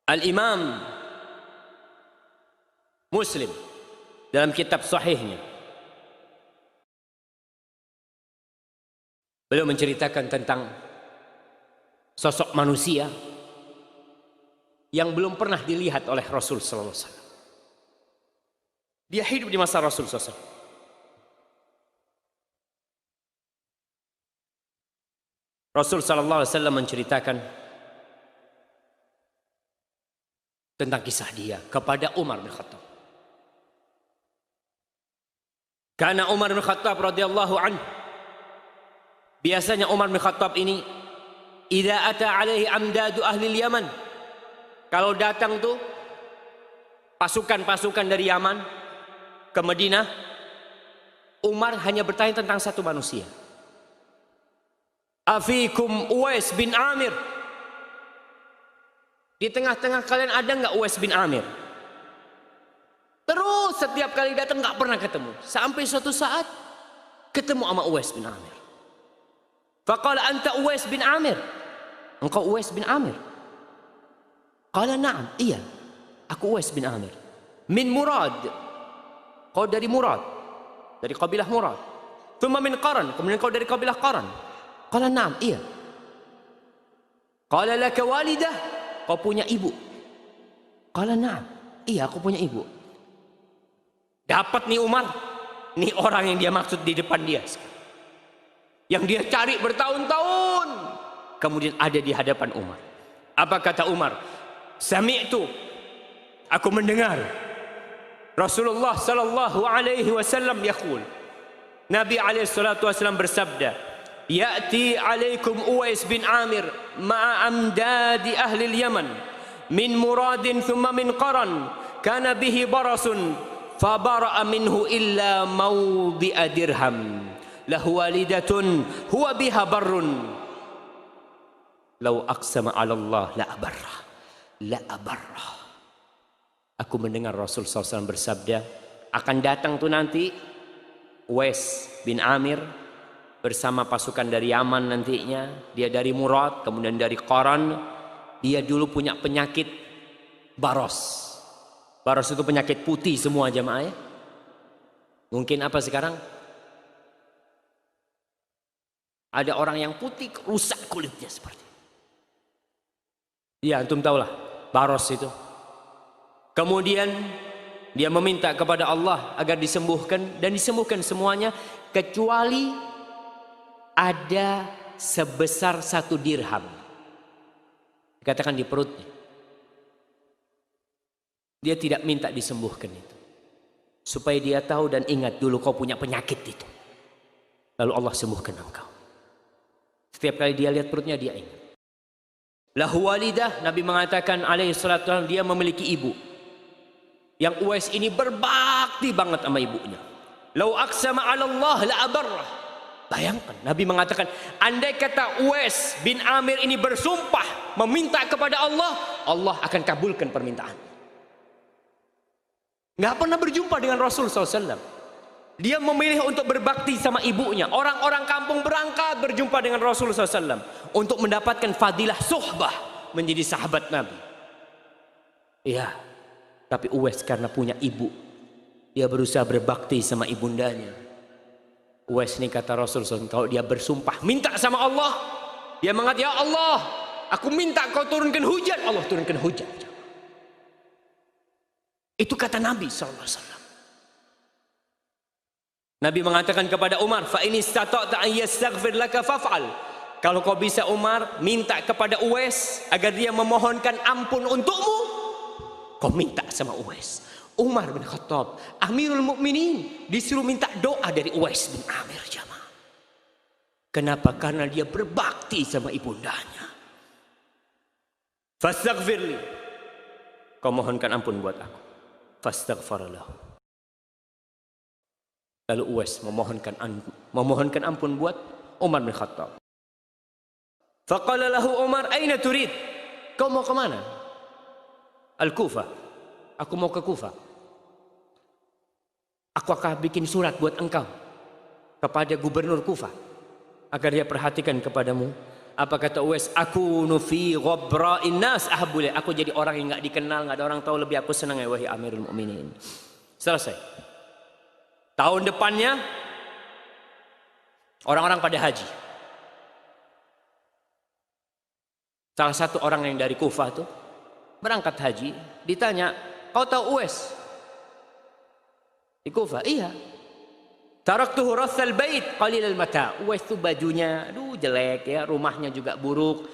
Al-Imam Muslim dalam kitab sahihnya, beliau menceritakan tentang sosok manusia yang belum pernah dilihat oleh Rasul sallallahu alaihi wasallam. Dia hidup di masa Rasul sallallahu alaihi wasallam. Rasul sallallahu alaihi wasallam menceritakan tentang kisah dia kepada Umar bin Khattab. Karena Umar bin Khattab radhiyallahu anhu, biasanya Umar bin Khattab ini idza ata alaihi amdadu ahli Yaman, kalau datang tuh pasukan-pasukan dari Yaman ke Madinah, Umar hanya bertanya tentang satu manusia. Afikum Uwais bin Amir. Di tengah-tengah kalian ada nggak Uwais bin Amir? Terus setiap kali datang nggak pernah ketemu. Sampai suatu saat ketemu sama Uwais bin Amir. Faqala anta Uwais bin Amir. Engkau Uwais bin Amir? Qala na'am, iya. Aku Uwais bin Amir. Min Murad. Kau dari Murad. Dari kabilah Murad. Thumma min Qaran. Kemudian kau dari kabilah Qaran. Qala na'am, iya. Qala laka walidah. Kau punya ibu? Qala na'am, iya aku punya ibu. Dapat nih Umar, nih orang yang dia maksud di depan dia, yang dia cari bertahun-tahun, kemudian ada di hadapan Umar. Apa kata Umar? Sami'tu, aku mendengar Rasulullah sallallahu alaihi wasallam yaqul, Nabi alaihi salatu wasallam bersabda, ya'ti alaikum Uwais bin Amir ma'a amdadi ahli Yaman min Muradin thumma min Qaran kana bihi barasun fabara'a minhu illa mawdi'a dirham lahu walidatun huwa biha barrun law aqsama 'ala Allah la abarra. Aku mendengar Rasul SAW bersabda, akan datang tuh nanti Uwais bin Amir bersama pasukan dari Yaman nantinya. Dia dari Murad, kemudian dari Qaran. Dia dulu punya penyakit baros. Baros itu penyakit putih semua jamaah ya. Mungkin apa sekarang? Ada orang yang putih rusak kulitnya seperti itu. Ya antum tahulah baros itu. Kemudian dia meminta kepada Allah agar disembuhkan, dan disembuhkan semuanya kecuali ada sebesar 1 dirham. Dikatakan di perutnya. Dia tidak minta disembuhkan itu, supaya dia tahu dan ingat dulu kau punya penyakit itu. Lalu Allah sembuhkan engkau. Setiap kali dia lihat perutnya dia ingat. Lahu walidah, Nabi mengatakan alaihi salatu wasallam, dia memiliki ibu. Yang Uwais ini berbakti banget sama ibunya. Lau aqsama 'ala Allah la abarrah. Bayangkan, Nabi mengatakan, andai kata Uwais bin Amir ini bersumpah meminta kepada Allah, Allah akan kabulkan permintaan. Nggak pernah berjumpa dengan Rasul SAW. Dia memilih untuk berbakti sama ibunya. Orang-orang kampung berangkat berjumpa dengan Rasul SAW untuk mendapatkan fadilah suhbah, menjadi sahabat Nabi. Iya, tapi Uwais karena punya ibu, dia berusaha berbakti sama ibundanya. Uwais ini kata Rasul SAW, kalau dia bersumpah minta sama Allah, dia mengatakan, ya Allah, aku minta kau turunkan hujan. Allah turunkan hujan. Itu kata Nabi SAW. Nabi mengatakan kepada Umar, fa in istata'ta an yastaghfir laka faf'al. Kalau kau bisa Umar, minta kepada Uwais agar dia memohonkan ampun untukmu, kau minta sama Uwais. Umar bin Khattab, Amirul Mukminin, disuruh minta doa dari Uwais bin Amir jamaah. Kenapa? Karena dia berbakti sama ibundanya. Fastaghfirli, kau mohonkan ampun buat aku. Fastaghfara lahu. Lalu Uwais memohonkan ampun buat Umar bin Khattab. Faqala lahu Umar, aina turid? Kau mau ke mana? Al-Kufah. Aku mau ke Kufah. Aku akan bikin surat buat engkau kepada gubernur Kufah agar dia perhatikan kepadamu Apa kata Uwais? Akunu fi ghabra'in nas ahabbu ilai. Aku jadi orang yang enggak dikenal, enggak ada orang tahu, lebih aku senang ya wahai Amirul Mukminin. Selesai. Tahun depannya orang-orang pada haji. Salah satu orang yang dari Kufah tuh berangkat haji, ditanya, "Kau tahu Uwais?" Di Kufah, "Iya." Taraktuhu rassal bait qalilal mata. Uwais itu bajunya aduh jelek ya, rumahnya juga buruk.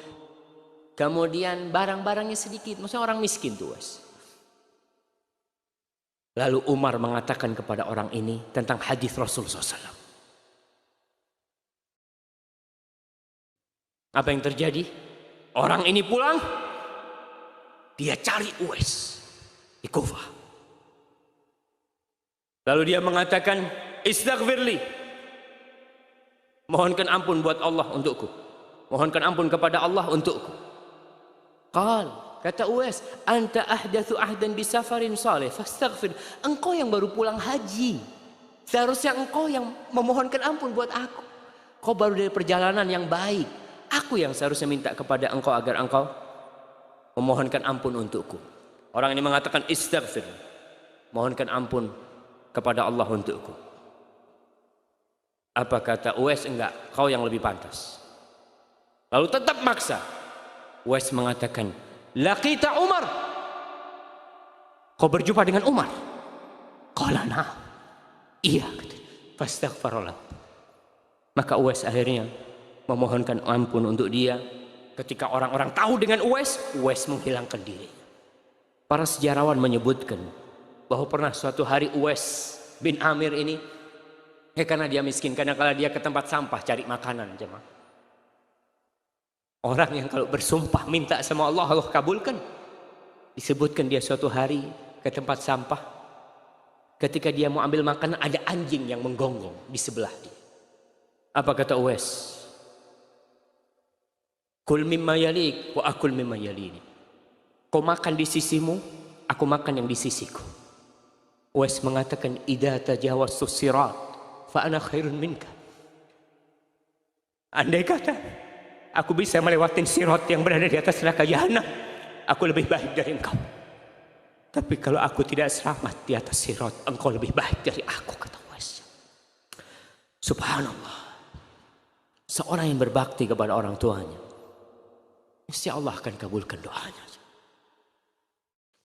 Kemudian barang-barangnya sedikit, maksudnya orang miskin tuh Uwais. Lalu Umar mengatakan kepada orang ini tentang hadis Rasulullah SAW. Apa yang terjadi? Orang ini pulang, dia cari Uwais di Kufah. Lalu dia mengatakan, "Istaghfirli." Mohonkan ampun buat Allah untukku. Mohonkan ampun kepada Allah untukku. Kata Uwais, "Anta ahdatsu ahdan bi safarin salih fastaghfir." Engkau yang baru pulang haji. Seharusnya engkau yang memohonkan ampun buat aku. Kau baru dari perjalanan yang baik. Aku yang seharusnya minta kepada engkau agar engkau memohonkan ampun untukku. Orang ini mengatakan istaghfir. Mohonkan ampun kepada Allah untukku. Apa kata Uwais? Enggak, kau yang lebih pantas. Lalu tetap maksa. Uwais mengatakan, "Laqita Umar." Kau berjumpa dengan Umar? Qala na'am. Iya, fastaghfirullah. Maka Uwais akhirnya memohonkan ampun untuk dia. Ketika orang-orang tahu dengan Uwais, Uwais menghilangkan diri. Para sejarawan menyebutkan bahwa pernah suatu hari Uwais bin Amir ini, karena dia miskin, karena kalau dia ke tempat sampah cari makanan, jemaah. Orang yang kalau bersumpah minta sama Allah, Allah kabulkan. Disebutkan dia suatu hari ke tempat sampah, ketika dia mau ambil makanan ada anjing yang menggonggong di sebelah dia. Apa kata Uwais? Kul mimma yalik wa akul mimma yalini. Kau makan di sisimu, aku makan yang di sisiku. Uwais mengatakan, "Idza tajawaztu sirat fa ana khairun minka." Andai kata aku bisa melewati sirat yang berada di atas neraka jahanam, aku lebih baik dari engkau. Tapi kalau aku tidak selamat di atas sirat, engkau lebih baik dari aku, kata Uwais. Subhanallah. Seorang yang berbakti kepada orang tuanya, mesti Allah akan kabulkan doanya.